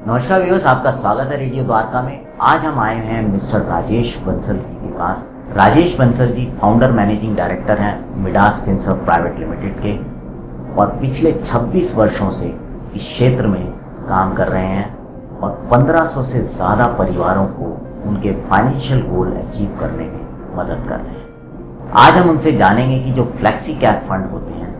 नमस्कार व्यूअर्स, आपका स्वागत है रेडियो द्वारका में। आज हम आए हैं मिस्टर राजेश बंसल जी के पास। Rajesh Bansal ji founder managing director हैं मिडास फिनसर्व प्राइवेट लिमिटेड के और पिछले 26 वर्षों से इस क्षेत्र में काम कर रहे हैं और 1500 से ज़्यादा परिवारों को उनके फाइनेंशियल गोल अचीव करने में मदद कर रहे हैं। आज हम उनसे जानेंगे कि जो फ्लेक्सी कैप फंड होते हैं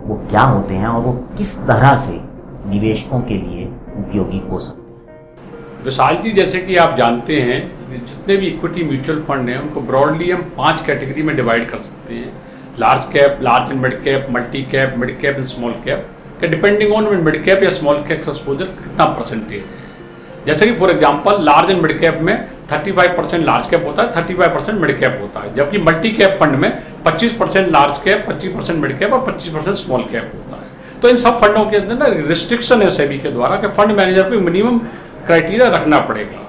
वो क्या होते हैं और वो किस तरह से निवेशकों के लिए उपयोगी हो सकते हैं। विशाल जी, जैसे कि आप जानते हैं, जितने भी इक्विटी म्यूचुअल फंड हैं उनको ब्रॉडली हम 5 कैटेगरी में डिवाइड कर सकते हैं। Large cap, large and mid cap, multi cap, mid cap and small cap के डिपेंडिंग ऑन मिड कैप या स्मॉल कैप एक्सपोजर कितना परसेंटेज है। जैसे कि for example large and mid cap में 35% लार्ज कैप होता है, 35% मिड कैप होता है, जबकि मल्टी कैप फंड में 25% लार्ज कैप, 25% मिड कैप और 25% स्मॉल कैप होता है। तो इन सब फंडों के अंदर ना रिस्ट्रिक्शन है सेबी के द्वारा कि फंड मैनेजर को मिनिमम क्राइटेरिया रखना पड़ेगा,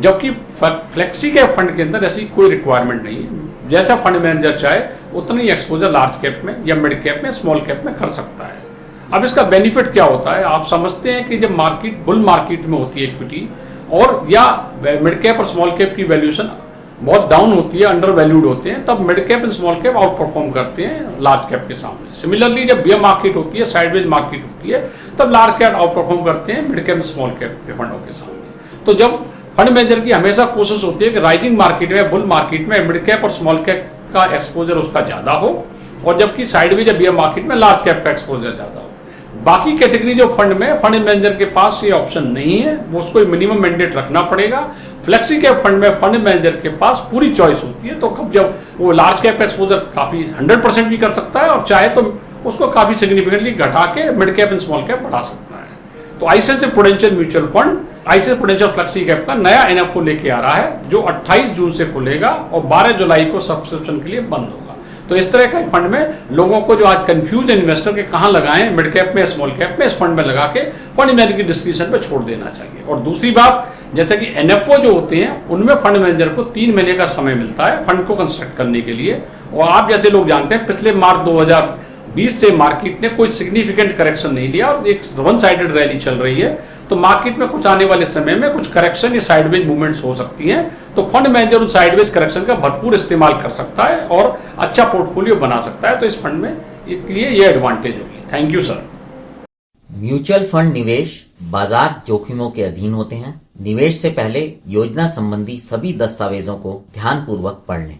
जबकि फ्लेक्सी कैप फंड के अंदर ऐसी कोई रिक्वायरमेंट नहीं है। जैसा फंड मैनेजर चाहे उतना ही एक्सपोजर लार्ज कैप में या मिड कैप में, स्मॉल कैप में कर सकता है। अब इसका बेनिफिट क्या होता है, आप समझते हैं कि जब मार्केट बुल मार्केट में होती है इक्विटी और या मिड कैप और स्मॉल कैप की वैल्यूएशन बहुत डाउन होती है, अंडर वैल्यूड होते हैं, तब mid cap and small cap out perform करते हैं लार्ज कैप के सामने। सिमिलरली जब बियर मार्केट होती है, साइडवेज मार्केट होती है, तब लार्ज कैप आउट परफॉर्म करते हैं mid cap and small cap के फंडों के सामने। तो जब फंड मैनेजर की हमेशा कोशिश होती है कि राइजिंग मार्केट में, बुल मार्केट में मिड कैप और स्मॉल कैप का एक्सपोजर उसका ज्यादा हो और जबकि साइडवेज या बियर मार्केट में लार्ज कैप का एक्सपोजर ज्यादा हो। बाकी कैटेगरी जो फंड में, फंड मैनेजर के पास ये ऑप्शन नहीं है, वो उसको मिनिमम मैंडेट रखना पड़ेगा। फ्लेक्सी कैप फंड में फंड मैनेजर के पास पूरी चॉइस होती है, तो कब जब वो लार्ज कैप एक्सपोजर काफी 100% भी कर सकता है और चाहे तो उसको काफी सिग्निफिकेंटली घटा के mid cap and small cap बढ़ा सकता है। तो ICICI prudential mutual fund ICICI prudential flexi cap का नया एनएफओ लेके आ रहा है, जो 28 जून से खुलेगा और 12 जुलाई को सब्सक्रिप्शन के लिए बंद होगा। तो इस तरह के फंड में लोगों को जो आज कंफ्यूज इन्वेस्टर के कहां लगाएं, मिड कैप में, स्मॉल कैप में, इस फंड में लगा के फंड मैनेजर की डिस्क्रिप्शन पे छोड़ देना चाहिए। और दूसरी बात, जैसे कि एनएफओ जो होते हैं उनमें फंड मैनेजर को 3 महीने का समय मिलता है फंड को कंस्ट्रक्ट करने के लिए। और आप जैसे लोग जानते हैं, पिछले मार्च 2020 से मार्केट ने कोई सिग्निफिकेंट करेक्शन नहीं लिया और एक वन साइडेड रैली चल रही है। तो मार्केट में कुछ आने वाले समय में कुछ करेक्शन या साइडवेज मूवमेंट्स हो सकती हैं, तो फंड मैनेजर उन साइडवेज करेक्शन का भरपूर इस्तेमाल कर सकता है और अच्छा पोर्टफोलियो बना सकता है। तो इस फंड में इसलिए ये एडवांटेज होगी। Thank you sir. Mutual fund निवेश बाजार जोखिमों के अधीन होते हैं। निवेश से पहले योजना संबंधी सभी दस्तावेजों को ध्यानपूर्वक पढ़ लें।